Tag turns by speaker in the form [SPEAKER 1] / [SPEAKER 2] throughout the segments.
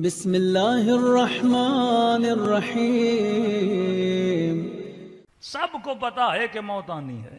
[SPEAKER 1] بسم اللہ الرحمن الرحیم۔
[SPEAKER 2] سب کو پتا ہے کہ موت آنی ہے۔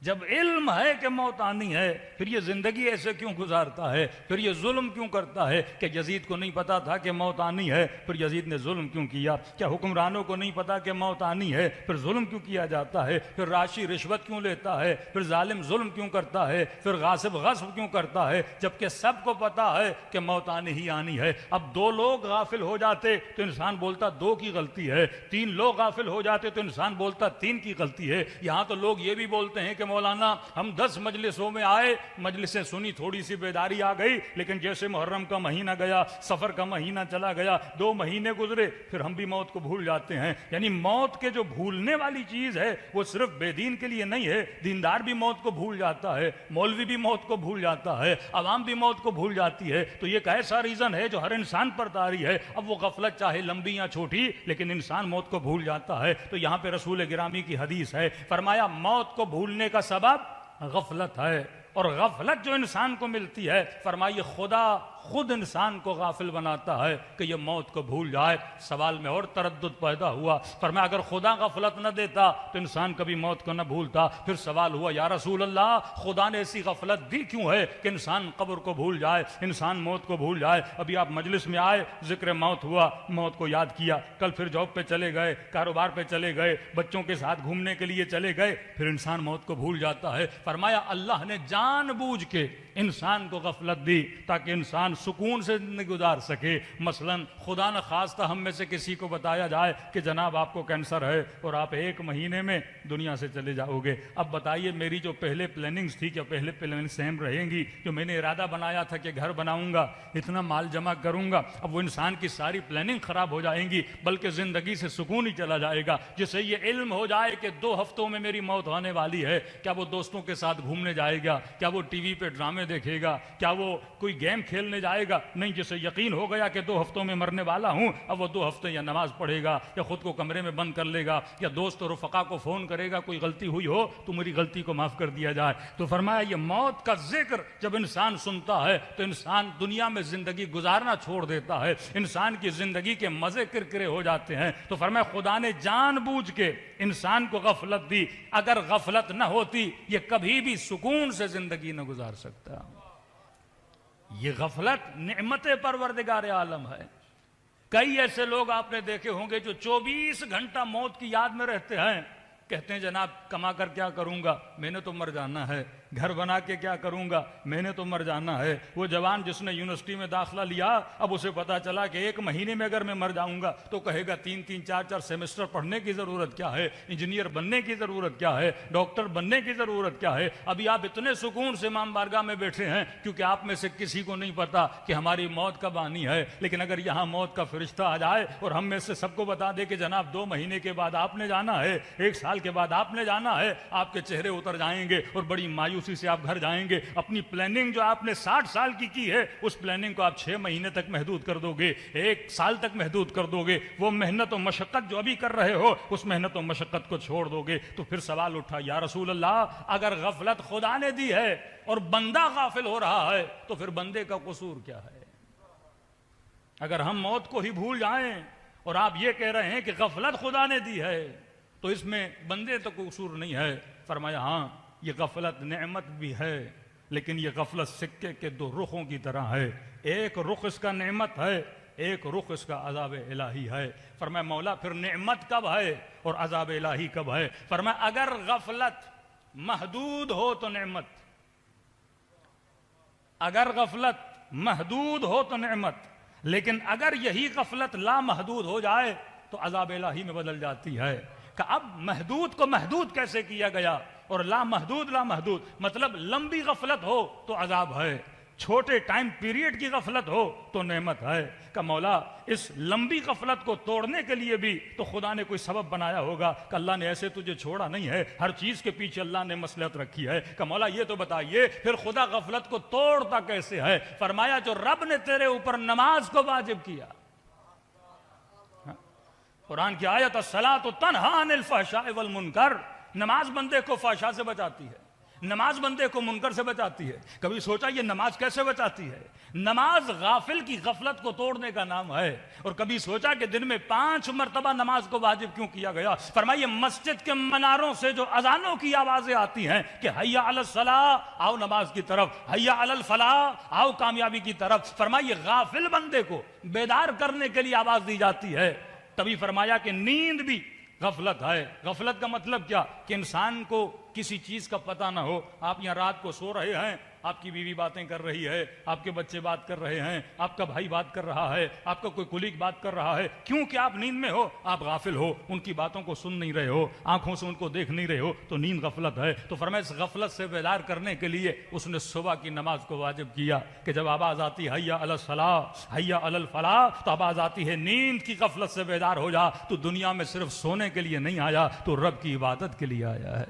[SPEAKER 2] جب علم ہے کہ موت آنی ہے، پھر یہ زندگی ایسے کیوں گزارتا ہے؟ پھر یہ ظلم کیوں کرتا ہے؟ کہ یزید کو نہیں پتا تھا کہ موت آنی ہے، پھر یزید نے ظلم کیوں کیا؟ کیا حکمرانوں کو نہیں پتا کہ موت آنی ہے، پھر ظلم کیوں کیا جاتا ہے؟ پھر راشی رشوت کیوں لیتا ہے؟ پھر ظالم ظلم کیوں کرتا ہے؟ پھر غاصب غصب کیوں کرتا ہے؟ جبکہ سب کو پتا ہے کہ موت آنی ہی آنی ہے۔ اب دو لوگ غافل ہو جاتے تو انسان بولتا دو کی غلطی ہے، تین لوگ غافل ہو جاتے تو انسان بولتا تین کی غلطی ہے۔ یہاں تو لوگ یہ بھی بولتے ہیں کہ مولانا ہم 10 مجلسوں میں آئے، مجلسیں سنی، تھوڑی سی بیداری آ گئی، لیکن جیسے محرم کا مہینہ گیا، سفر کا مہینہ چلا گیا، 2 مہینے گزرے، پھر ہم بھی موت کو بھول جاتے ہیں۔ یعنی موت کے جو بھولنے والی چیز ہے وہ صرف بے دین کے لیے نہیں ہے، دیندار بھی موت کو بھول جاتا ہے، مولوی بھی موت کو بھول جاتا ہے، عوام بھی موت کو بھول جاتی ہے۔ تو یہ ایک ایسا ریزن ہے جو ہر انسان پر طاری ہے۔ اب وہ غفلت چاہے لمبی یا چھوٹی، لیکن انسان موت کو بھول جاتا ہے۔ تو یہاں پہ رسول گرامی کی حدیث ہے، فرمایا موت کو بھولنے کا سبب غفلت ہے، اور غفلت جو انسان کو ملتی ہے، فرمائیے خدا خود انسان کو غافل بناتا ہے کہ یہ موت کو بھول جائے۔ سوال میں اور تردد پیدا ہوا، فرمایا اگر خدا غفلت نہ دیتا تو انسان کبھی موت کو نہ بھولتا۔ پھر سوال ہوا یا رسول اللہ، خدا نے ایسی غفلت دی کیوں ہے کہ انسان قبر کو بھول جائے، انسان موت کو بھول جائے؟ ابھی آپ مجلس میں آئے، ذکر موت ہوا، موت کو یاد کیا، کل پھر جاب پہ چلے گئے، کاروبار پہ چلے گئے، بچوں کے ساتھ گھومنے کے لیے چلے گئے، پھر انسان موت کو بھول جاتا ہے۔ فرمایا اللہ نے جان بوجھ کے انسان کو غفلت دی تاکہ انسان سکون سے زندگی گزار سکے۔ مثلا خدا نہ خواستہ ہم میں سے کسی کو بتایا جائے کہ جناب آپ کو کینسر ہے اور آپ 1 مہینے میں دنیا سے چلے جاؤ گے۔ اب بتائیے میری جو پہلے پلاننگز تھی، کیا پہلے پلاننگ سیم رہیں گی؟ جو میں نے ارادہ بنایا تھا کہ گھر بناؤں گا، اتنا مال جمع کروں گا، اب وہ انسان کی ساری پلاننگ خراب ہو جائیں گی، بلکہ زندگی سے سکون ہی چلا جائے گا۔ جسے یہ علم ہو جائے کہ 2 ہفتوں میں میری موت ہونے والی ہے، کیا وہ دوستوں کے ساتھ گھومنے جائے گا؟ کیا وہ ٹی وی پہ ڈرامے دیکھے گا؟ کیا وہ کوئی گیم کھیلنے جائے گا؟ نہیں، جسے یقین ہو گیا کہ 2 ہفتوں میں مرنے والا ہوں، اب وہ 2 ہفتے یا نماز پڑھے گا، یا خود کو کمرے میں بند کر لے گا، یا دوست اور رفقا کو فون کرے گا کوئی غلطی ہوئی ہو تو میری غلطی کو معاف کر دیا جائے۔ تو فرمایا یہ موت کا ذکر جب انسان سنتا ہے تو انسان دنیا میں زندگی گزارنا چھوڑ دیتا ہے، انسان کی زندگی کے مزے کرکرے ہو جاتے ہیں۔ تو فرمایا خدا نے جان بوجھ کے انسان کو غفلت دی، اگر غفلت نہ ہوتی یہ کبھی بھی سکون سے زندگی نہ گزار سکتا۔ یہ غفلت نعمت پروردگار عالم ہے۔ کئی ایسے لوگ آپ نے دیکھے ہوں گے جو 24 گھنٹہ موت کی یاد میں رہتے ہیں، کہتے ہیں جناب کما کر کیا کروں گا، میں نے تو مر جانا ہے، گھر بنا کے کیا کروں گا، میں نے تو مر جانا ہے۔ وہ جوان جس نے یونیورسٹی میں داخلہ لیا، اب اسے پتا چلا کہ 1 مہینے میں اگر میں مر جاؤں گا تو کہے گا 3 4 سیمسٹر پڑھنے کی ضرورت کیا ہے، انجینئر بننے کی ضرورت کیا ہے، ڈاکٹر بننے کی ضرورت کیا ہے۔ ابھی آپ اتنے سکون سے امام بارگاہ میں بیٹھے ہیں کیونکہ آپ میں سے کسی کو نہیں پتا کہ ہماری موت کب آنی ہے، لیکن اگر یہاں موت کا فرشتہ آ جائے اور ہم میں سے سب کو بتا دے کہ جناب 2 مہینے کے بعد آپ نے جانا ہے، 1 سال کے بعد آپ نے جانا ہے، آپ کے چہرے اتر جائیں گے اور بڑی مایوسی سے آپ گھر جائیں گے۔ اپنی پلاننگ جو آپ نے 60 سال کی ہے، اس پلاننگ کو آپ 6 مہینے تک محدود کر دو گے، 1 سال تک محدود کر دو گے۔ وہ محنت و مشقت جو ابھی کر رہے ہو، اس محنت و مشقت کو چھوڑ دو گے۔ تو پھر سوال اٹھا یا رسول اللہ، اگر غفلت خدا نے دی ہے اور بندہ غافل ہو رہا ہے تو پھر بندے کا قصور کیا ہے؟ اگر ہم موت کو ہی بھول جائیں اور آپ یہ کہہ رہے ہیں کہ غفلت خدا نے دی ہے تو اس میں بندے تو قصور نہیں ہے۔ فرمایا ہاں یہ غفلت نعمت بھی ہے، لیکن یہ غفلت سکے کے 2 رخوں کی طرح ہے، ایک رخ اس کا نعمت ہے، ایک رخ اس کا عذاب الہی ہے۔ فرمایا مولا پھر نعمت کب ہے اور عذاب الہی کب ہے؟ فرمایا اگر غفلت محدود ہو تو نعمت، اگر غفلت محدود ہو تو نعمت، لیکن اگر یہی غفلت لامحدود ہو جائے تو عذاب الہی میں بدل جاتی ہے۔ کہ اب محدود کو محدود کیسے کیا گیا اور لامحدود لامحدود؟ مطلب لمبی غفلت ہو تو عذاب ہے، چھوٹے ٹائم پیریڈ کی غفلت ہو تو نعمت ہے۔ کہ مولا اس لمبی غفلت کو توڑنے کے لیے بھی تو خدا نے کوئی سبب بنایا ہوگا، کہ اللہ نے ایسے تجھے چھوڑا نہیں ہے، ہر چیز کے پیچھے اللہ نے مصلحت رکھی ہے۔ کہ مولا یہ تو بتائیے پھر خدا غفلت کو توڑتا کیسے ہے؟ فرمایا جو رب نے تیرے اوپر نماز کو واجب کیا، قرآن کی آیت الصلاۃ تنہی عن الفحشاء والمنکر، نماز بندے کو فحشاء سے بچاتی ہے، نماز بندے کو منکر سے بچاتی ہے. کبھی سوچا یہ نماز کیسے بچاتی ہے؟ نماز غافل کی غفلت کو توڑنے کا نام ہے. اور کبھی سوچا کہ دن میں 5 مرتبہ نماز کو واجب کیوں کیا گیا؟ فرمائیے مسجد کے مناروں سے جو اذانوں کی آوازیں آتی ہیں کہ حی علی الصلاۃ، آؤ نماز کی طرف، حی علی الفلاح، آؤ کامیابی کی طرف، فرمائیے غافل بندے کو بیدار کرنے کے لیے آواز دی جاتی ہے. تبھی فرمایا کہ نیند بھی غفلت ہے. غفلت کا مطلب کیا؟ کہ انسان کو کسی چیز کا پتہ نہ ہو. آپ یہاں رات کو سو رہے ہیں، آپ کی بیوی باتیں کر رہی ہے، آپ کے بچے بات کر رہے ہیں، آپ کا بھائی بات کر رہا ہے، آپ کا کوئی کولیگ بات کر رہا ہے. کیونکہ آپ نیند میں ہو، آپ غافل ہو، ان کی باتوں کو سن نہیں رہے ہو، آنکھوں سے ان کو دیکھ نہیں رہے ہو، تو نیند غفلت ہے. تو فرمایا اس غفلت سے بیدار کرنے کے لیے اس نے صبح کی نماز کو واجب کیا کہ جب آواز آتی حی علی الصلاۃ، حی علی الفلاح، تو آواز آتی ہے نیند کی غفلت سے بیدار ہو جا. تو دنیا میں صرف سونے کے لیے نہیں آیا، تو رب کی عبادت کے لیے آیا ہے.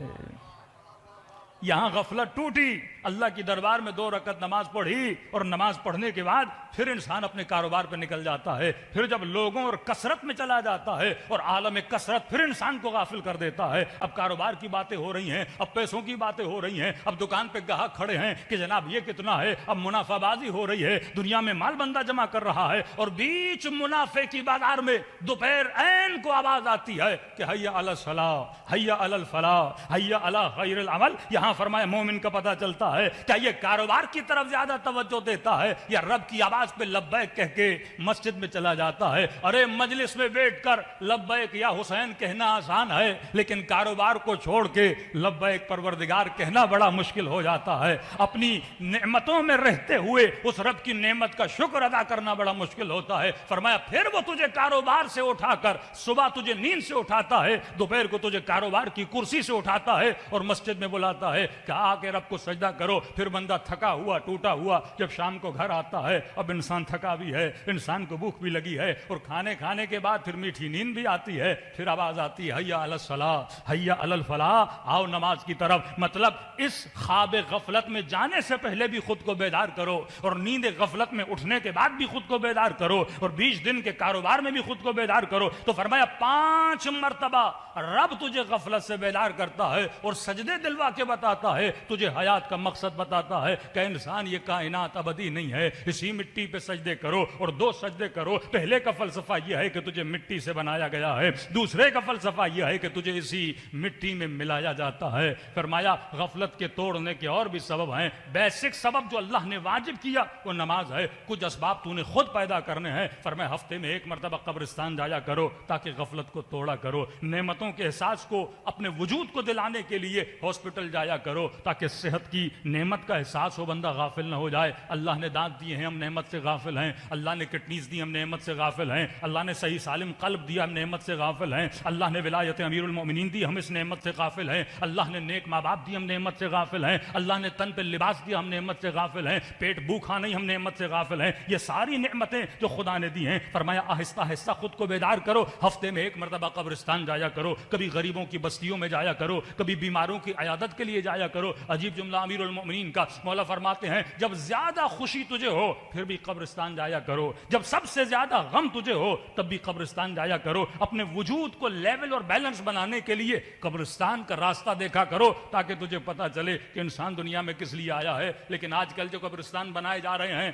[SPEAKER 2] یہاں غفلت ٹوٹی، اللہ کی دربار میں 2 رکعت نماز پڑھی، اور نماز پڑھنے کے بعد پھر انسان اپنے کاروبار پہ نکل جاتا ہے. پھر جب لوگوں اور کثرت میں چلا جاتا ہے اور عالم کثرت پھر انسان کو غافل کر دیتا ہے. اب کاروبار کی باتیں ہو رہی ہیں، اب پیسوں کی باتیں ہو رہی ہیں، اب دکان پہ گاہک کھڑے ہیں کہ جناب یہ کتنا ہے، اب منافع بازی ہو رہی ہے، دنیا میں مال بندہ جمع کر رہا ہے، اور بیچ منافع کی بازار میں دوپہر عین کو آواز آتی ہے کہ حی علی الصلاۃ، حی علی الفلاح، حی علی خیر العمل. یہاں فرمایا مومن کا پتہ چلتا ہے کیا یہ کاروبار کی طرف زیادہ توجہ دیتا ہے یا رب کی آواز پہ لبیک کہہ کے مسجد میں چلا جاتا ہے. ارے مجلس میں بیٹھ کر لبیک یا حسین کہنا آسان ہے، لیکن کاروبار کو چھوڑ کے لبیک پروردگار کہنا بڑا مشکل ہو جاتا ہے. اپنی نعمتوں میں رہتے ہوئے اس رب کی نعمت کا شکر ادا کرنا بڑا مشکل ہوتا ہے. فرمایا پھر وہ تجھے کاروبار سے اٹھا کر صبح تجھے نیند سے اٹھاتا ہے، دوپہر کو تجھے کاروبار کی کرسی سے اٹھاتا ہے اور مسجد میں بلاتا ہے کہ آ کے رب کو سجدہ کرو. پھر بندہ تھکا ہوا ٹوٹا ہوا جب شام کو گھر آتا ہے، اب انسان تھکا بھی ہے، انسان کو بھوک بھی لگی ہے، اور کھانے کے بعد پھر میٹھی نیند بھی آتی ہے. پھر آواز آتی ہے حی علی الصلاۃ، حی علی الفلاح، آؤ نماز کی طرف. مطلب اس خواب غفلت میں جانے سے پہلے بھی خود کو بیدار کرو، اور نیند غفلت میں اٹھنے کے بعد بھی خود کو بیدار کرو، اور 20 دن کے کاروبار میں بھی خود کو بیدار کرو. تو فرمایا 5 مرتبہ رب تجھے غفلت سے بیدار کرتا ہے اور سجدے دلوا کے بتاتا ہے، تجھے حیات کا مقصد بتاتا ہے کہ انسان یہ کائنات ابدی نہیں ہے، اسی مٹی پہ سجدے کرو اور 2 سجدے کرو. پہلے کا فلسفہ یہ ہے کہ تجھے مٹی سے بنایا گیا ہے، دوسرے کا فلسفہ یہ ہے کہ تجھے اسی مٹی میں ملایا جاتا ہے. فرمایا غفلت کے توڑنے کے اور بھی سبب ہیں. بیسک سبب جو اللہ نے واجب کیا وہ نماز ہے. کچھ اسباب تو نے خود پیدا کرنے ہیں. فرمایا ہفتے میں 1 مرتبہ قبرستان جایا کرو تاکہ غفلت کو توڑا کرو. نعمتوں کے احساس کو اپنے وجود کو دلانے کے لیے ہاسپٹل جایا کرو تاکہ صحت کی نعمت کا احساس ہو، بندہ غافل نہ ہو جائے. اللہ نے دانت دیے ہیں، ہم نعمت سے غافل ہیں. اللہ نے کڈنیز دی، ہم نعمت سے غافل ہیں. اللہ نے صحیح سالم قلب دیا، ہم نعمت سے غافل ہیں. اللہ نے ولایت امیر المؤمنین دی، ہم اس نعمت سے غافل ہیں. اللہ نے نیک ماں باپ دی، ہم نعمت سے غافل ہیں. اللہ نے تن پہ لباس دیا، ہم نعمت سے غافل ہیں. پیٹ بھوکھا نہیں، ہم نعمت سے غافل ہیں. یہ ساری نعمتیں جو خدا نے دی ہیں. فرمایا آہستہ آہستہ خود کو بیدار کرو. ہفتے میں 1 مرتبہ قبرستان جایا کرو، کبھی غریبوں کی بستیوں میں جایا کرو، کبھی بیماروں کی عیادت کے لیے جایا کرو. عجیب جملہ امیر المؤمنین کا. مولا فرماتے ہیں جب زیادہ خوشی تجھے ہو پھر بھی قبرستان جایا کرو، جب سب سے زیادہ غم تجھے ہو تب بھی قبرستان جایا کرو. اپنے وجود کو لیول اور بیلنس بنانے کے لیے قبرستان کا راستہ دیکھا کرو تاکہ تجھے پتا چلے کہ انسان دنیا میں کس لیے آیا ہے. لیکن آج کل جو قبرستان بنائے جا رہے ہیں،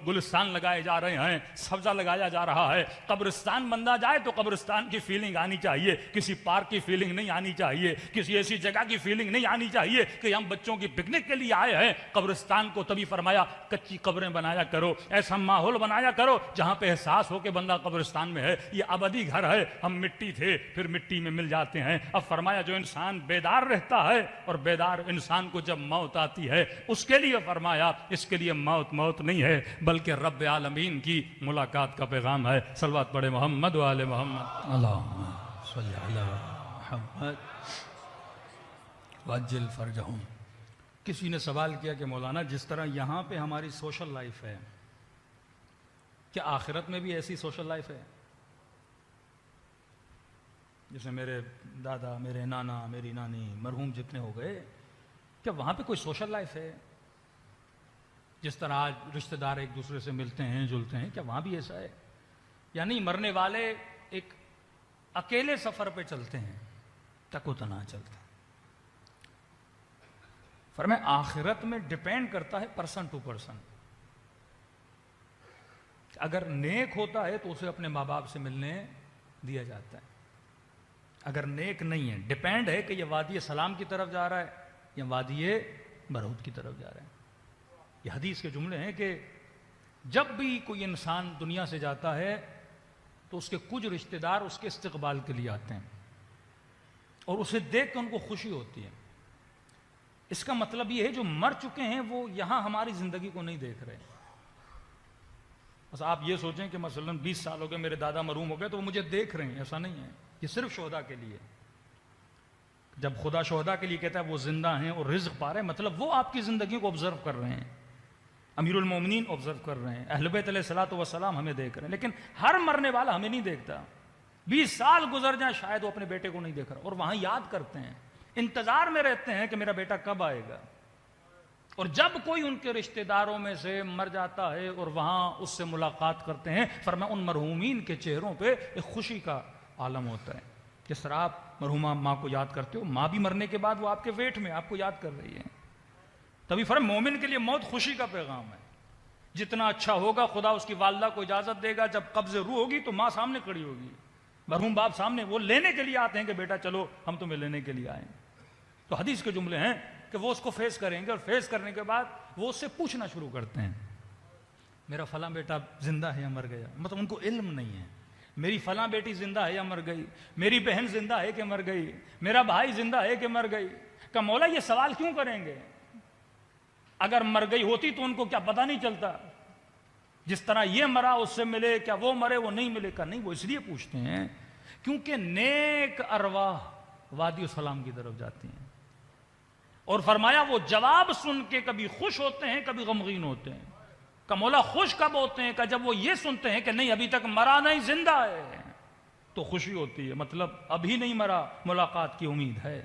[SPEAKER 2] گلستان لگائے جا رہے ہیں، سبزہ لگایا جا رہا ہے. قبرستان بندہ جائے تو قبرستان کی فیلنگ آنی چاہیے، کسی پارک کی فیلنگ نہیں آنی چاہیے، کسی ایسی جگہ کی فیلنگ نہیں آنی چاہیے کہ ہم بچوں کی پکنک کے لیے آئے ہیں. قبرستان کو تبھی فرمایا کچی قبریں بنایا کرو، ایسا ماحول بنایا کرو جہاں پہ احساس ہو کہ بندہ قبرستان میں ہے، یہ ابدی گھر ہے. ہم مٹی تھے پھر مٹی میں مل جاتے ہیں. اب فرمایا جو انسان بیدار رہتا ہے، اور بیدار انسان کو جب موت آتی ہے اس کے لیے فرمایا اس کے لیے موت نہیں ہے بلکہ رب عالمین کی ملاقات کا پیغام ہے. صلوات پڑھے محمد و آل محمد.
[SPEAKER 1] اللہم صلی علی محمد وعجل فرجہم.
[SPEAKER 2] کسی نے سوال کیا کہ مولانا جس طرح یہاں پہ ہماری سوشل لائف ہے، کیا آخرت میں بھی ایسی سوشل لائف ہے؟ جیسے میرے دادا، میرے نانا، میری نانی مرحوم جتنے ہو گئے، کیا وہاں پہ کوئی سوشل لائف ہے؟ جس طرح آج رشتہ دار ایک دوسرے سے ملتے ہیں جلتے ہیں، کیا وہاں بھی ایسا ہے؟ یعنی مرنے والے ایک اکیلے سفر پہ چلتے ہیں، تک و تنہا چلتے ہیں. فرمایا آخرت میں ڈیپینڈ کرتا ہے پرسن ٹو پرسن. اگر نیک ہوتا ہے تو اسے اپنے ماں باپ سے ملنے دیا جاتا ہے. اگر نیک نہیں ہے ڈیپینڈ ہے کہ یہ وادی سلام کی طرف جا رہا ہے یا وادی برہوت کی طرف جا رہا ہے. یہ حدیث کے جملے ہیں کہ جب بھی کوئی انسان دنیا سے جاتا ہے تو اس کے کچھ رشتہ دار اس کے استقبال کے لیے آتے ہیں اور اسے دیکھ کے ان کو خوشی ہوتی ہے. اس کا مطلب یہ ہے جو مر چکے ہیں وہ یہاں ہماری زندگی کو نہیں دیکھ رہے. بس آپ یہ سوچیں کہ مثلا 20 سال ہو گئے میرے دادا مرحوم ہو گئے تو وہ مجھے دیکھ رہے ہیں، ایسا نہیں ہے. یہ صرف شہداء کے لیے. جب خدا شہداء کے لیے کہتا ہے وہ زندہ ہیں اور رزق پا رہے ہیں، مطلب وہ آپ کی زندگی کو آبزرو کر رہے ہیں. امیر المومنین آبزرو کر رہے ہیں، اہل بیت علیہ الصلوۃ والسلام ہمیں دیکھ رہے ہیں. لیکن ہر مرنے والا ہمیں نہیں دیکھتا. 20 سال گزر جائیں شاید وہ اپنے بیٹے کو نہیں دیکھ رہا اور وہاں یاد کرتے ہیں، انتظار میں رہتے ہیں کہ میرا بیٹا کب آئے گا. اور جب کوئی ان کے رشتہ داروں میں سے مر جاتا ہے اور وہاں اس سے ملاقات کرتے ہیں، فرمایا ان مرحومین کے چہروں پہ ایک خوشی کا عالم ہوتا ہے. جس طرح آپ مرحومہ ماں کو یاد کرتے ہو، ماں بھی مرنے کے بعد وہ آپ کے ویٹ میں آپ کو یاد کر رہی ہے. تبھی فرمایا مومن کے لیے موت خوشی کا پیغام ہے. جتنا اچھا ہوگا خدا اس کی والدہ کو اجازت دے گا، جب قبض روح ہوگی تو ماں سامنے کھڑی ہوگی، مرحوم باپ سامنے، وہ لینے کے لیے آتے ہیں کہ بیٹا چلو ہم تمہیں لینے کے لیے آئے. تو حدیث کے جملے ہیں کہ وہ اس کو فیس کریں گے اور فیس کرنے کے بعد وہ اس سے پوچھنا شروع کرتے ہیں میرا فلاں بیٹا زندہ ہے یا مر گیا. مطلب ان کو علم نہیں ہے میری فلاں بیٹی زندہ ہے یا مر گئی، میری بہن زندہ ہے کہ مر گئی، میرا بھائی زندہ ہے کہ مر گئی. کہ مولا یہ سوال کیوں کریں گے؟ اگر مر گئی ہوتی تو ان کو کیا پتہ نہیں چلتا؟ جس طرح یہ مرا اس سے ملے، کیا وہ مرے وہ نہیں ملے؟ کا نہیں، وہ اس لیے پوچھتے ہیں کیونکہ نیک ارواح وادی السلام کی طرف جاتی ہیں. اور فرمایا وہ جواب سن کے کبھی خوش ہوتے ہیں کبھی غمگین ہوتے ہیں. کہ مولا خوش کب ہوتے ہیں؟ کہ جب وہ یہ سنتے ہیں کہ نہیں ابھی تک مرا نہیں زندہ ہے تو خوشی ہوتی ہے، مطلب ابھی نہیں مرا، ملاقات کی امید ہے.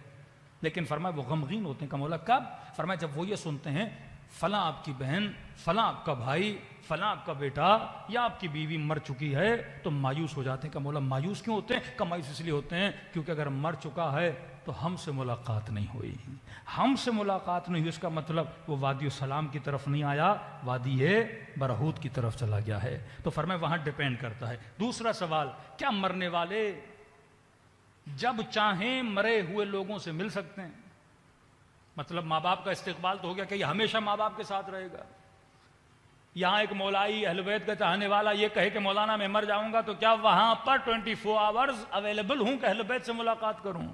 [SPEAKER 2] لیکن فرمایا وہ غمگین ہوتے ہیں. کہ مولا کب؟ فرمایا جب وہ یہ سنتے ہیں فلاں آپ کی بہن، فلاں آپ کا بھائی، فلاں آپ کا بیٹا یا آپ کی بیوی مر چکی ہے تو مایوس ہو جاتے ہیں. کہ مولا مایوس کیوں ہوتے ہیں؟ کہ مایوس اس لیے ہوتے ہیں کیونکہ اگر مر چکا ہے تو ہم سے ملاقات نہیں ہوئی. ہم سے ملاقات نہیں ہوئی اس کا مطلب وہ وادی السلام کی طرف نہیں آیا، وادی برہوت کی طرف چلا گیا ہے. تو فرمایا وہاں ڈیپینڈ کرتا ہے. دوسرا سوال، کیا مرنے والے جب چاہیں مرے ہوئے لوگوں سے مل سکتے ہیں؟ مطلب ماں باپ کا استقبال تو ہو گیا کہ یہ ہمیشہ ماں باپ کے ساتھ رہے گا. یہاں ایک مولائی اہل بیت کا چاہنے والا یہ کہے کہ مولانا میں مر جاؤں گا تو کیا وہاں پر 24 آورز اویلیبل ہوں کہ اہل بیت سے ملاقات کروں،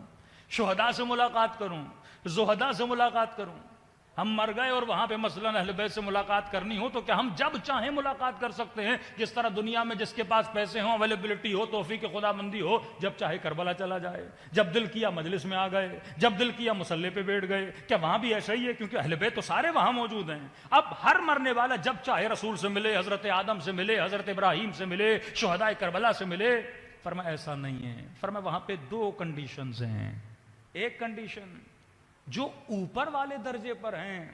[SPEAKER 2] شہداء سے ملاقات کروں، زہداء سے ملاقات کروں؟ ہم مر گئے اور وہاں پہ مثلا اہل بیت سے ملاقات کرنی ہو تو کیا ہم جب چاہیں ملاقات کر سکتے ہیں؟ جس طرح دنیا میں جس کے پاس پیسے ہوں، اویلیبلٹی ہو، توفیق خدا بندی ہو، جب چاہے کربلا چلا جائے، جب دل کیا مجلس میں آ گئے، جب دل کیا مصلی پہ بیٹھ گئے. کیا وہاں بھی ایسا ہی ہے؟ کیونکہ اہل بیت تو سارے وہاں موجود ہیں. اب ہر مرنے والا جب چاہے رسول سے ملے، حضرت آدم سے ملے، حضرت ابراہیم سے ملے، شہداء کربلا سے ملے. فرمایا ایسا نہیں ہے. فرمایا وہاں پہ 2 کنڈیشنز ہیں. ایک کنڈیشن جو اوپر والے درجے پر ہیں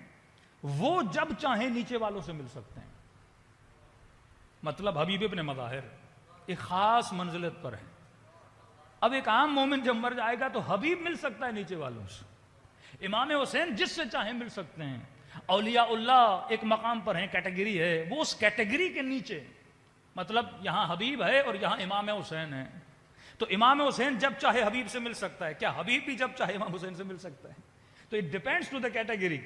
[SPEAKER 2] وہ جب چاہیں نیچے والوں سے مل سکتے ہیں. مطلب حبیب ابن مظاہر ایک خاص منزلت پر ہے. اب ایک عام مومن جب مر جائے گا تو حبیب مل سکتا ہے نیچے والوں سے. امام حسین جس سے چاہیں مل سکتے ہیں. اولیاء اللہ ایک مقام پر ہیں، کیٹیگری ہے، وہ اس کیٹیگری کے نیچے، مطلب یہاں حبیب ہے اور یہاں امام حسین ہے تو امام حسین جب چاہے حبیب سے مل سکتا ہے. کیا حبیب بھی جب چاہے امام حسین سے مل سکتا ہے؟ تو it depends to the category.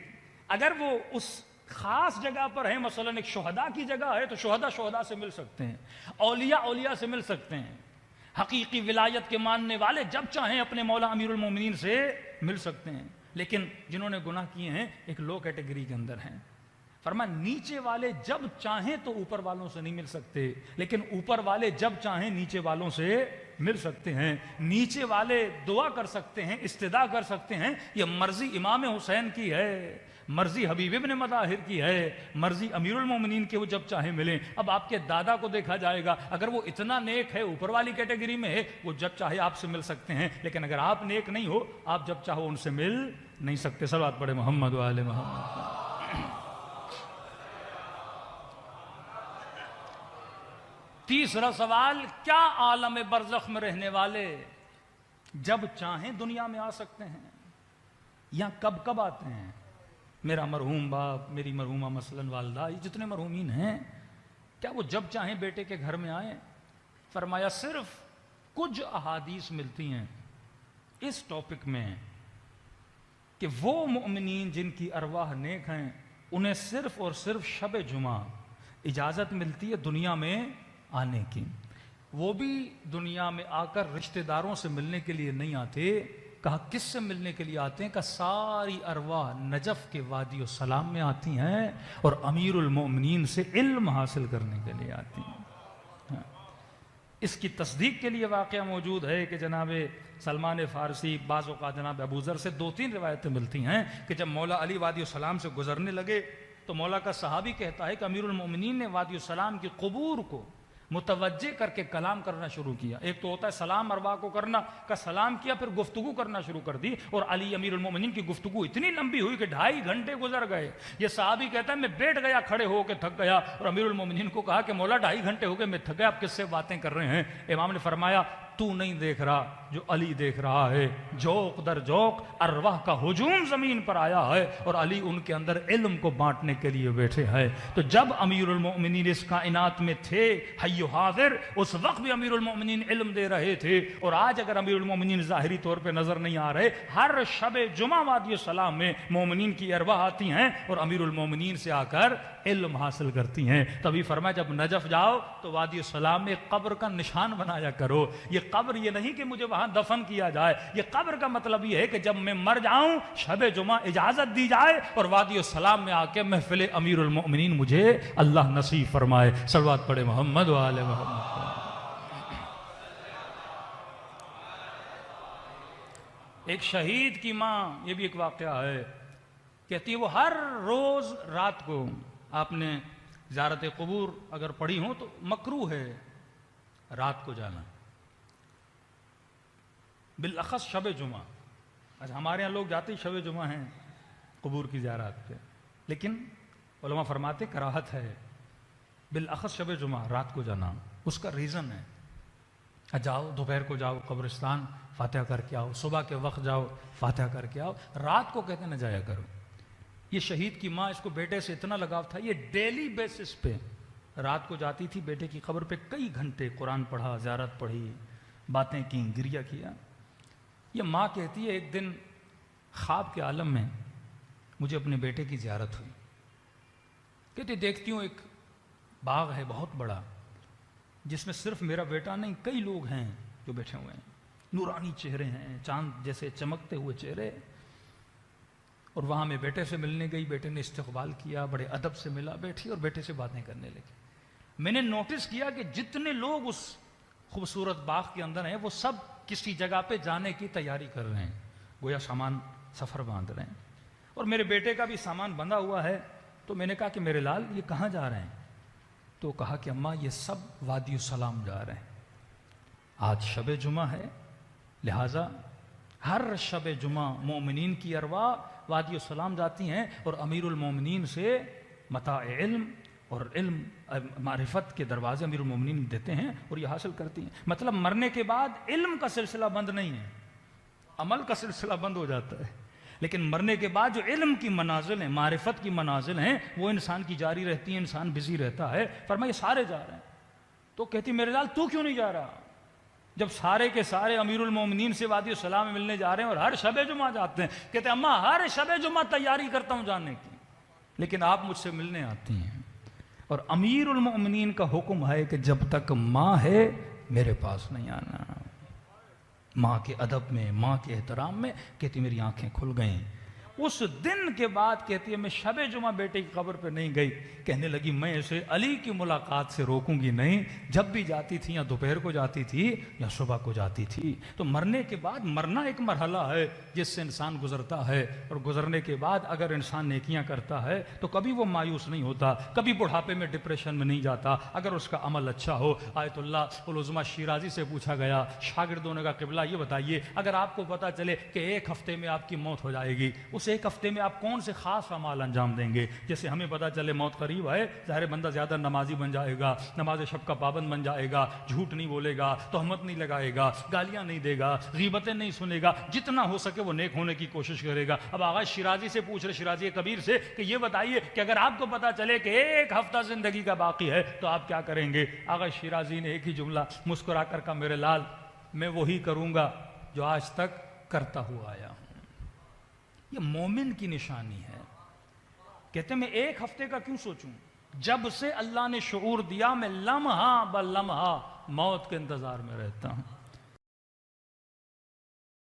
[SPEAKER 2] اگر وہ اس خاص جگہ پر ہیں، مثلا ایک شہداء کی جگہ ہے تو شہداء سے مل سکتے ہیں، اولیاء سے مل سکتے ہیں. حقیقی ولایت کے ماننے والے جب چاہیں اپنے مولا امیر المومنین سے مل سکتے ہیں. لیکن جنہوں نے گناہ کیے ہیں ایک لو کیٹیگری کے اندر ہیں. فرمایا نیچے والے جب چاہیں تو اوپر والوں سے نہیں مل سکتے، لیکن اوپر والے جب چاہیں نیچے والوں سے مل سکتے ہیں. نیچے والے دعا کر سکتے ہیں، استدعا کر سکتے ہیں. یہ مرضی امام حسین کی ہے، مرضی حبیب ابن مظاہر کی ہے، مرضی امیر المومنین کے، وہ جب چاہیں ملیں. اب آپ کے دادا کو دیکھا جائے گا، اگر وہ اتنا نیک ہے، اوپر والی کیٹیگری میں ہے، وہ جب چاہے آپ سے مل سکتے ہیں. لیکن اگر آپ نیک نہیں ہو، آپ جب چاہو ان سے مل نہیں سکتے. صلوات پڑھے محمد و آل محمد. تیسرا سوال، کیا عالم برزخ میں رہنے والے جب چاہیں دنیا میں آ سکتے ہیں یا کب کب آتے ہیں؟ میرا مرحوم باپ، میری مرحومہ مثلاً والدہ، یہ جتنے مرحومین ہیں، کیا وہ جب چاہیں بیٹے کے گھر میں آئیں؟ فرمایا صرف کچھ احادیث ملتی ہیں اس ٹاپک میں کہ وہ مومنین جن کی ارواح نیک ہیں انہیں صرف اور صرف شب جمعہ اجازت ملتی ہے دنیا میں آنے کی، وہ بھی دنیا میں آ کر رشتہ داروں سے ملنے کے لیے نہیں آتے۔ کہا کس سے ملنے کے لیے آتے ہیں؟ کہ ساری ارواح نجف کے وادی السلام میں آتی ہیں اور امیر المومنین سے علم حاصل کرنے کے لیے آتی ہیں۔ اس کی تصدیق کے لیے واقعہ موجود ہے کہ جناب سلمان فارسی، بعض اوقات جناب ابو ذر سے 2-3 روایتیں ملتی ہیں کہ جب مولا علی وادی السلام سے گزرنے لگے تو مولا کا صحابی کہتا ہے کہ امیر المومنین نے وادی السلام کی قبور کو متوجہ کر کے کلام کرنا شروع کیا۔ ایک تو ہوتا ہے سلام ارواح کو کرنا، کا سلام کیا، پھر گفتگو کرنا شروع کر دی، اور علی امیر المومنین کی گفتگو اتنی لمبی ہوئی کہ 2.5 گھنٹے گزر گئے۔ یہ صحابی کہتا ہے میں بیٹھ گیا، کھڑے ہو کے تھک گیا، اور امیر المومنین کو کہا کہ مولا 2.5 گھنٹے ہو گئے، میں تھک گیا، آپ کس سے باتیں کر رہے ہیں؟ امام نے فرمایا تو نہیں دیکھ رہا جو علی دیکھ رہا ہے، جوق در جوق ارواح کا ہجوم زمین پر آیا ہے اور علی ان کے اندر علم کو بانٹنے کے لیے بیٹھے ہیں۔ تو جب امیر المؤمنین اس کائنات میں تھے حی و حاضر، اس وقت بھی امیر المؤمنین علم دے رہے تھے، اور آج اگر امیر المؤمنین ظاہری طور پہ نظر نہیں آ رہے، ہر شب جمعہ وادی السلام میں مومنین کی ارواح آتی ہیں اور امیر المؤمنین سے آ کر علم حاصل کرتی ہیں۔ تبھی فرمایا جب نجف جاؤ تو وادی السلام میں قبر کا نشان بنایا کرو۔ یہ قبر یہ نہیں کہ مجھے وہاں دفن کیا جائے، یہ قبر کا مطلب یہ ہے کہ جب میں مر جاؤں شب جمعہ اجازت دی جائے اور وادی السلام میں آ کے محفل امیر المؤمنین مجھے اللہ نصیب فرمائے۔ صلوات پڑھے محمد و آل محمد۔ ایک شہید کی ماں، یہ بھی ایک واقعہ ہے، کہتی ہے وہ ہر روز رات کو، آپ نے زیارت قبور اگر پڑھی ہوں تو مکروہ ہے رات کو جانا، بالاخص شب جمعہ۔ آج ہمارے یہاں لوگ جاتے ہی شب جمعہ ہیں قبور کی زیارت پہ، لیکن علماء فرماتے کراہت ہے بالاخص شب جمعہ رات کو جانا۔ اس کا ریزن ہے، جاؤ دوپہر کو جاؤ قبرستان فاتحہ کر کے آؤ، صبح کے وقت جاؤ فاتحہ کر کے آؤ، رات کو کہتے نہ جایا کرو۔ یہ شہید کی ماں، اس کو بیٹے سے اتنا لگاؤ تھا، یہ ڈیلی بیسس پہ رات کو جاتی تھی بیٹے کی قبر پہ، کئی گھنٹے قرآن پڑھا، زیارت پڑھی، باتیں کی، گریہ کیا۔ یہ ماں کہتی ہے ایک دن خواب کے عالم میں مجھے اپنے بیٹے کی زیارت ہوئی، کہتی دیکھتی ہوں ایک باغ ہے بہت بڑا، جس میں صرف میرا بیٹا نہیں کئی لوگ ہیں جو بیٹھے ہوئے ہیں، نورانی چہرے ہیں، چاند جیسے چمکتے ہوئے چہرے، اور وہاں میں بیٹے سے ملنے گئی، بیٹے نے استقبال کیا، بڑے ادب سے ملا، بیٹھی اور بیٹے سے باتیں کرنے لگی۔ میں نے نوٹس کیا کہ جتنے لوگ اس خوبصورت باغ کے اندر ہیں وہ سب کسی جگہ پہ جانے کی تیاری کر رہے ہیں، گویا سامان سفر باندھ رہے ہیں، اور میرے بیٹے کا بھی سامان بندھا ہوا ہے۔ تو میں نے کہا کہ میرے لال یہ کہاں جا رہے ہیں؟ تو کہا کہ اماں یہ سب وادی السلام جا رہے ہیں، آج شب جمعہ ہے، لہٰذا ہر شب جمعہ مومنین کی ارواح وادی السلام جاتی ہیں اور امیر المومنین سے متاع علم اور علم معرفت کے دروازے امیر المومنین دیتے ہیں اور یہ حاصل کرتی ہیں۔ مطلب مرنے کے بعد علم کا سلسلہ بند نہیں ہے، عمل کا سلسلہ بند ہو جاتا ہے، لیکن مرنے کے بعد جو علم کی منازل ہیں، معرفت کی منازل ہیں، وہ انسان کی جاری رہتی ہیں، انسان بزی رہتا ہے۔ فرمایا یہ سارے جا رہے ہیں۔ تو کہتی میرے لال تو کیوں نہیں جا رہا؟ جب سارے کے سارے امیر المومنین سے وادی السلام میں ملنے جا رہے ہیں اور ہر شب جمعہ جاتے ہیں۔ کہتے اماں ہر شب جمعہ تیاری کرتا ہوں جانے کی، لیکن آپ مجھ سے ملنے آتی ہیں، اور امیر المومنین کا حکم ہے کہ جب تک ماں ہے میرے پاس نہیں آنا۔ ماں کے ادب میں، ماں کے احترام میں، کہتی میری آنکھیں کھل گئیں۔ اس دن کے بعد کہتی ہے میں شب جمعہ بیٹے کی قبر پہ نہیں گئی، کہنے لگی میں اسے علی کی ملاقات سے روکوں گی نہیں، جب بھی جاتی تھی یا دوپہر کو جاتی تھی یا صبح کو جاتی تھی۔ تو مرنے کے بعد، مرنا ایک مرحلہ ہے جس سے انسان گزرتا ہے، اور گزرنے کے بعد اگر انسان نیکیاں کرتا ہے تو کبھی وہ مایوس نہیں ہوتا، کبھی بڑھاپے میں ڈپریشن میں نہیں جاتا اگر اس کا عمل اچھا ہو۔ آیت اللہ العظمیٰ شیرازی سے پوچھا گیا، شاگردوں نے کہا قبلہ یہ بتائیے اگر آپ کو پتہ چلے کہ ایک ہفتے میں آپ کی موت ہو جائے گی، اسے اس ایک ہفتے میں آپ کون سے خاص اعمال انجام دیں گے؟ جیسے ہمیں پتہ چلے موت قریب ہے، ظاہر بندہ زیادہ نمازی بن جائے گا، نماز شب کا پابند بن جائے گا، جھوٹ نہیں بولے گا، تہمت نہیں لگائے گا، گالیاں نہیں دے گا، غیبتیں نہیں سنے گا، جتنا ہو سکے وہ نیک ہونے کی کوشش کرے گا۔ اب آغا شیرازی سے پوچھ رہے، شیرازی کبیر سے، کہ یہ بتائیے کہ اگر آپ کو پتہ چلے کہ ایک ہفتہ زندگی کا باقی ہے تو آپ کیا کریں گے؟ آغا شیرازی نے ایک ہی جملہ مسکرا کر کہا، میرے لال میں وہی کروں گا جو آج تک کرتا ہوا آیا ہوں۔ یہ مومن کی نشانی ہے۔ کہتے ہیں میں ایک ہفتے کا کیوں سوچوں؟ جب سے اللہ نے شعور دیا میں لمحہ بلمحہ موت کے انتظار میں رہتا ہوں۔